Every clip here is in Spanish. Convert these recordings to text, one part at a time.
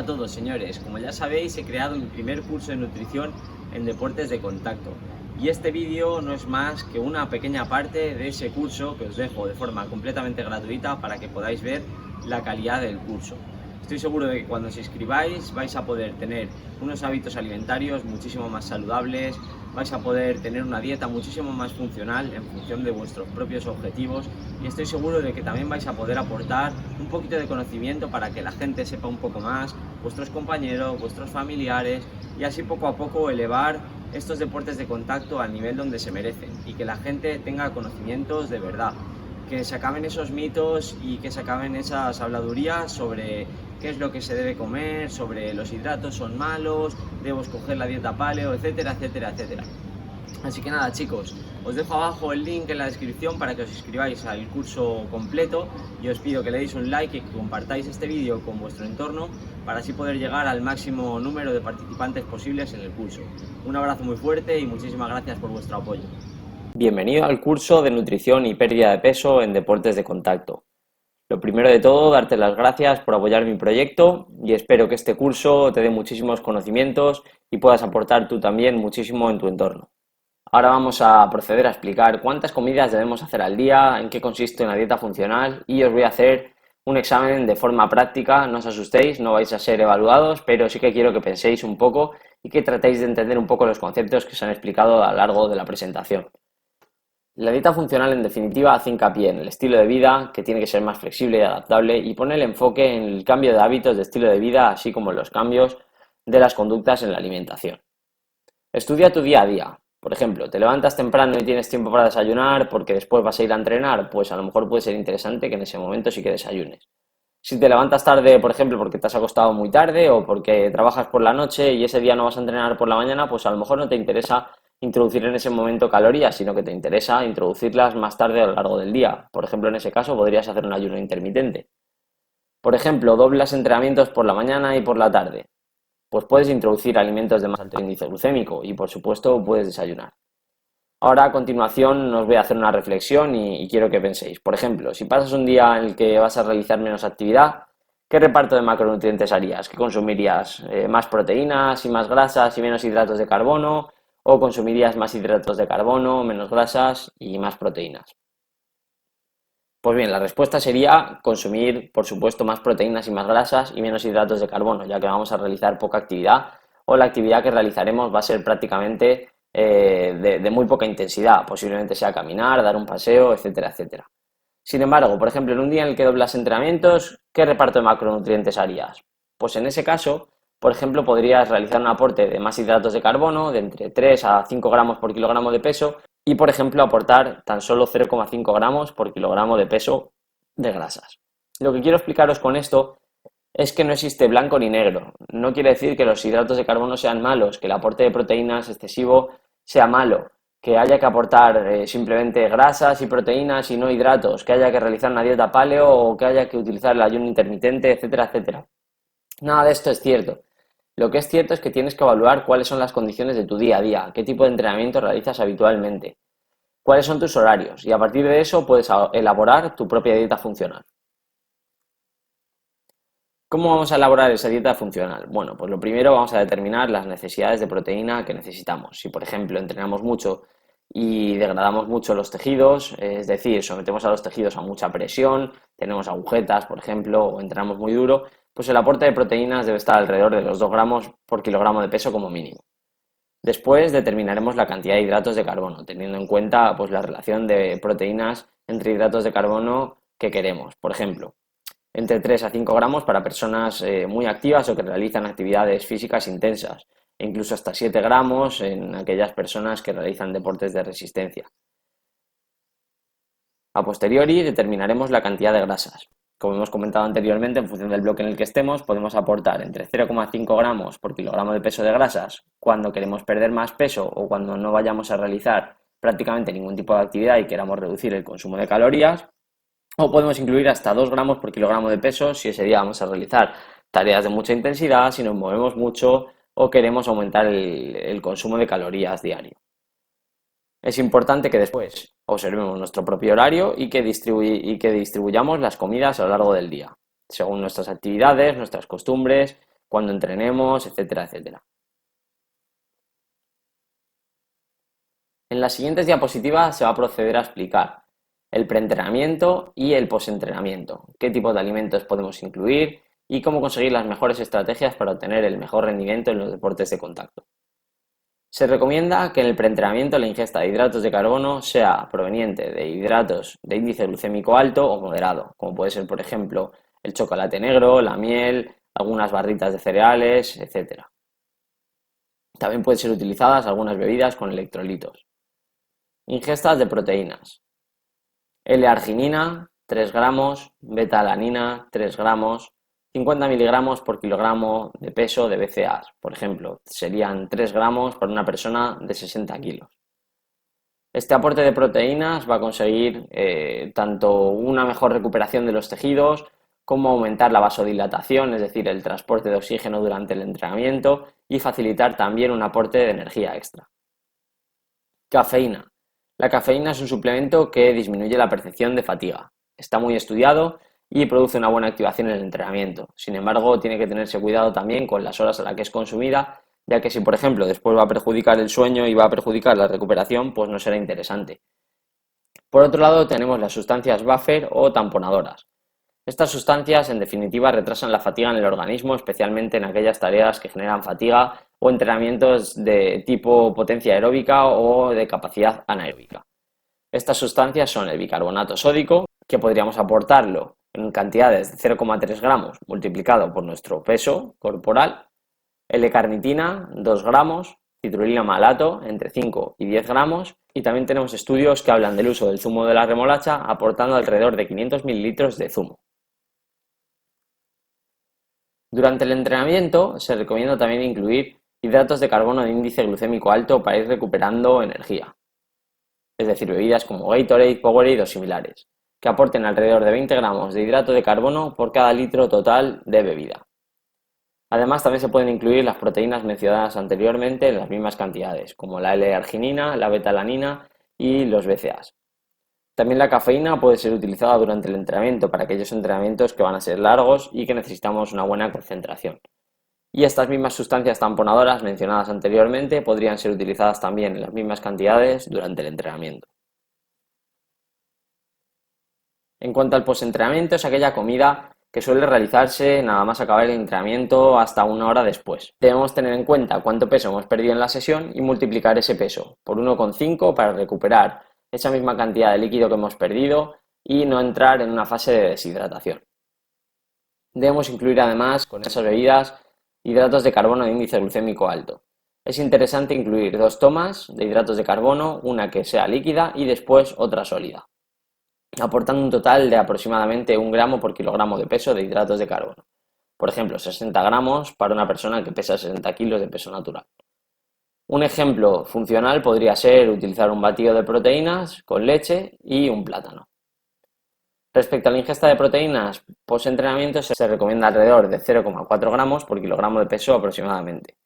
a todos, señores. Como ya sabéis, he creado mi primer curso de nutrición en deportes de contacto. Y este vídeo no es más que una pequeña parte de ese curso que os dejo de forma completamente gratuita para que podáis ver la calidad del curso. Estoy seguro de que cuando os inscribáis vais a poder tener unos hábitos alimentarios muchísimo más saludables, vais a poder tener una dieta muchísimo más funcional en función de vuestros propios objetivos y estoy seguro de que también vais a poder aportar un poquito de conocimiento para que la gente sepa un poco más, vuestros compañeros, vuestros familiares y así poco a poco elevar estos deportes de contacto al nivel donde se merecen y que la gente tenga conocimientos de verdad, que se acaben esos mitos y que se acaben esas habladurías sobre qué es lo que se debe comer, sobre los hidratos son malos, debo escoger la dieta paleo, etcétera, etcétera, etcétera. Así que nada, chicos, os dejo abajo el link en la descripción para que os inscribáis al curso completo y os pido que le deis un like y que compartáis este vídeo con vuestro entorno para así poder llegar al máximo número de participantes posibles en el curso. Un abrazo muy fuerte y muchísimas gracias por vuestro apoyo. Bienvenido al curso de nutrición y pérdida de peso en deportes de contacto. Lo primero de todo, darte las gracias por apoyar mi proyecto y espero que este curso te dé muchísimos conocimientos y puedas aportar tú también muchísimo en tu entorno. Ahora vamos a proceder a explicar cuántas comidas debemos hacer al día, en qué consiste una dieta funcional y os voy a hacer un examen de forma práctica. No os asustéis, no vais a ser evaluados, pero sí que quiero que penséis un poco y que tratéis de entender un poco los conceptos que os han explicado a lo largo de la presentación. La dieta funcional, en definitiva, hace hincapié en el estilo de vida, que tiene que ser más flexible y adaptable, y pone el enfoque en el cambio de hábitos de estilo de vida, así como en los cambios de las conductas en la alimentación. Estudia tu día a día. Por ejemplo, te levantas temprano y tienes tiempo para desayunar porque después vas a ir a entrenar, pues a lo mejor puede ser interesante que en ese momento sí que desayunes. Si te levantas tarde, por ejemplo, porque te has acostado muy tarde o porque trabajas por la noche y ese día no vas a entrenar por la mañana, pues a lo mejor no te interesa introducir en ese momento calorías, sino que te interesa introducirlas más tarde a lo largo del día. Por ejemplo, en ese caso podrías hacer un ayuno intermitente. Por ejemplo, doblas entrenamientos por la mañana y por la tarde. Pues puedes introducir alimentos de más alto índice glucémico y, por supuesto, puedes desayunar. Ahora, a continuación, os voy a hacer una reflexión y quiero que penséis. Por ejemplo, si pasas un día en el que vas a realizar menos actividad, ¿qué reparto de macronutrientes harías? ¿Qué consumirías? ¿Más proteínas y más grasas y menos hidratos de carbono? ¿O consumirías más hidratos de carbono, menos grasas y más proteínas? Pues bien, la respuesta sería consumir, por supuesto, más proteínas y más grasas y menos hidratos de carbono, ya que vamos a realizar poca actividad o la actividad que realizaremos va a ser prácticamente de muy poca intensidad, posiblemente sea caminar, dar un paseo, etcétera, etcétera. Sin embargo, por ejemplo, en un día en el que doblas entrenamientos, ¿qué reparto de macronutrientes harías? Pues en ese caso, por ejemplo, podrías realizar un aporte de más hidratos de carbono de entre 3 a 5 gramos por kilogramo de peso y, por ejemplo, aportar tan solo 0,5 gramos por kilogramo de peso de grasas. Lo que quiero explicaros con esto es que no existe blanco ni negro. No quiere decir que los hidratos de carbono sean malos, que el aporte de proteínas excesivo sea malo, que haya que aportar simplemente grasas y proteínas y no hidratos, que haya que realizar una dieta paleo o que haya que utilizar el ayuno intermitente, etcétera, etcétera. Nada de esto es cierto. Lo que es cierto es que tienes que evaluar cuáles son las condiciones de tu día a día, qué tipo de entrenamiento realizas habitualmente, cuáles son tus horarios y a partir de eso puedes elaborar tu propia dieta funcional. ¿Cómo vamos a elaborar esa dieta funcional? Bueno, pues lo primero vamos a determinar las necesidades de proteína que necesitamos. Si, por ejemplo, entrenamos mucho y degradamos mucho los tejidos, es decir, sometemos a los tejidos a mucha presión, tenemos agujetas, por ejemplo, o entrenamos muy duro, pues el aporte de proteínas debe estar alrededor de los 2 gramos por kilogramo de peso como mínimo. Después determinaremos la cantidad de hidratos de carbono, teniendo en cuenta pues, la relación de proteínas entre hidratos de carbono que queremos. Por ejemplo, entre 3 a 5 gramos para personas muy activas o que realizan actividades físicas intensas, e incluso hasta 7 gramos en aquellas personas que realizan deportes de resistencia. A posteriori determinaremos la cantidad de grasas. Como hemos comentado anteriormente, en función del bloque en el que estemos, podemos aportar entre 0,5 gramos por kilogramo de peso de grasas cuando queremos perder más peso o cuando no vayamos a realizar prácticamente ningún tipo de actividad y queramos reducir el consumo de calorías, o podemos incluir hasta 2 gramos por kilogramo de peso si ese día vamos a realizar tareas de mucha intensidad, si nos movemos mucho o queremos aumentar el consumo de calorías diario. Es importante que después observemos nuestro propio horario y que distribuyamos las comidas a lo largo del día, según nuestras actividades, nuestras costumbres, cuando entrenemos, etcétera, etcétera. En las siguientes diapositivas se va a proceder a explicar el preentrenamiento y el postentrenamiento, qué tipos de alimentos podemos incluir y cómo conseguir las mejores estrategias para obtener el mejor rendimiento en los deportes de contacto. Se recomienda que en el preentrenamiento la ingesta de hidratos de carbono sea proveniente de hidratos de índice glucémico alto o moderado, como puede ser, por ejemplo, el chocolate negro, la miel, algunas barritas de cereales, etc. También pueden ser utilizadas algunas bebidas con electrolitos. Ingestas de proteínas. L-arginina, 3 gramos, beta-alanina, 3 gramos, 50 miligramos por kilogramo de peso de BCAAs, por ejemplo, serían 3 gramos para una persona de 60 kilos. Este aporte de proteínas va a conseguir tanto una mejor recuperación de los tejidos, como aumentar la vasodilatación, es decir, el transporte de oxígeno durante el entrenamiento, y facilitar también un aporte de energía extra. Cafeína. La cafeína es un suplemento que disminuye la percepción de fatiga. Está muy estudiado y produce una buena activación en el entrenamiento. Sin embargo, tiene que tenerse cuidado también con las horas a las que es consumida, ya que si, por ejemplo, después va a perjudicar el sueño y va a perjudicar la recuperación, pues no será interesante. Por otro lado, tenemos las sustancias buffer o tamponadoras. Estas sustancias, en definitiva, retrasan la fatiga en el organismo, especialmente en aquellas tareas que generan fatiga o entrenamientos de tipo potencia aeróbica o de capacidad anaeróbica. Estas sustancias son el bicarbonato sódico, que podríamos aportarlo en cantidades de 0,3 gramos multiplicado por nuestro peso corporal, L-carnitina, 2 gramos, citrulina malato, entre 5 y 10 gramos, y también tenemos estudios que hablan del uso del zumo de la remolacha aportando alrededor de 500 mililitros de zumo. Durante el entrenamiento se recomienda también incluir hidratos de carbono de índice glucémico alto para ir recuperando energía, es decir, bebidas como Gatorade, Powerade o similares, que aporten alrededor de 20 gramos de hidrato de carbono por cada litro total de bebida. Además, también se pueden incluir las proteínas mencionadas anteriormente en las mismas cantidades, como la L-arginina, la beta-alanina y los BCAAs. También la cafeína puede ser utilizada durante el entrenamiento para aquellos entrenamientos que van a ser largos y que necesitamos una buena concentración. Y estas mismas sustancias tamponadoras mencionadas anteriormente podrían ser utilizadas también en las mismas cantidades durante el entrenamiento. En cuanto al postentrenamiento, es aquella comida que suele realizarse nada más acabar el entrenamiento hasta una hora después. Debemos tener en cuenta cuánto peso hemos perdido en la sesión y multiplicar ese peso por 1,5 para recuperar esa misma cantidad de líquido que hemos perdido y no entrar en una fase de deshidratación. Debemos incluir además con esas bebidas hidratos de carbono de índice glucémico alto. Es interesante incluir 2 tomas de hidratos de carbono, una que sea líquida y después otra sólida, aportando un total de aproximadamente 1 gramo por kilogramo de peso de hidratos de carbono. Por ejemplo, 60 gramos para una persona que pesa 60 kilos de peso natural. Un ejemplo funcional podría ser utilizar un batido de proteínas con leche y un plátano. Respecto a la ingesta de proteínas post-entrenamiento, se recomienda alrededor de 0,4 gramos por kilogramo de peso aproximadamente.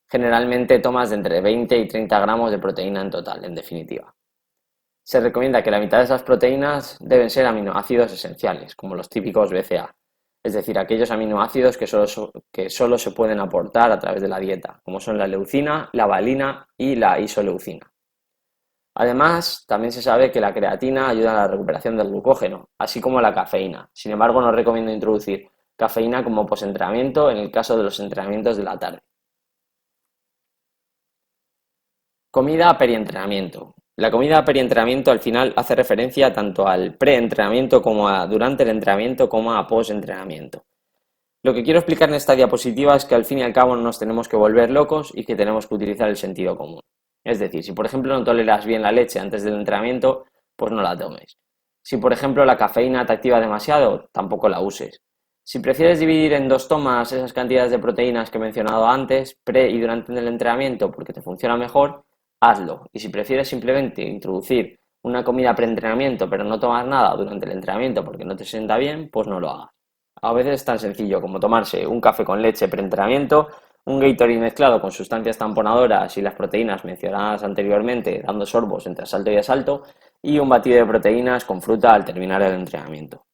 Generalmente tomas de entre 20 y 30 gramos de proteína en total, en definitiva. Se recomienda que la mitad de esas proteínas deben ser aminoácidos esenciales, como los típicos BCA, es decir, aquellos aminoácidos que solo se pueden aportar a través de la dieta, como son la leucina, la valina y la isoleucina. Además, también se sabe que la creatina ayuda a la recuperación del glucógeno, así como la cafeína. Sin embargo, no recomiendo introducir cafeína como postentrenamiento en el caso de los entrenamientos de la tarde. Comida perientrenamiento. La comida perientrenamiento al final hace referencia tanto al preentrenamiento como a durante el entrenamiento como a postentrenamiento. Lo que quiero explicar en esta diapositiva es que al fin y al cabo no nos tenemos que volver locos y que tenemos que utilizar el sentido común. Es decir, si por ejemplo no toleras bien la leche antes del entrenamiento, pues no la tomes. Si por ejemplo la cafeína te activa demasiado, tampoco la uses. Si prefieres dividir en 2 tomas esas cantidades de proteínas que he mencionado antes, pre y durante el entrenamiento porque te funciona mejor, hazlo. Y si prefieres simplemente introducir una comida preentrenamiento pero no tomar nada durante el entrenamiento porque no te sienta bien, pues no lo hagas. A veces es tan sencillo como tomarse un café con leche preentrenamiento, un Gatorade mezclado con sustancias tamponadoras y las proteínas mencionadas anteriormente, dando sorbos entre asalto y asalto, y un batido de proteínas con fruta al terminar el entrenamiento.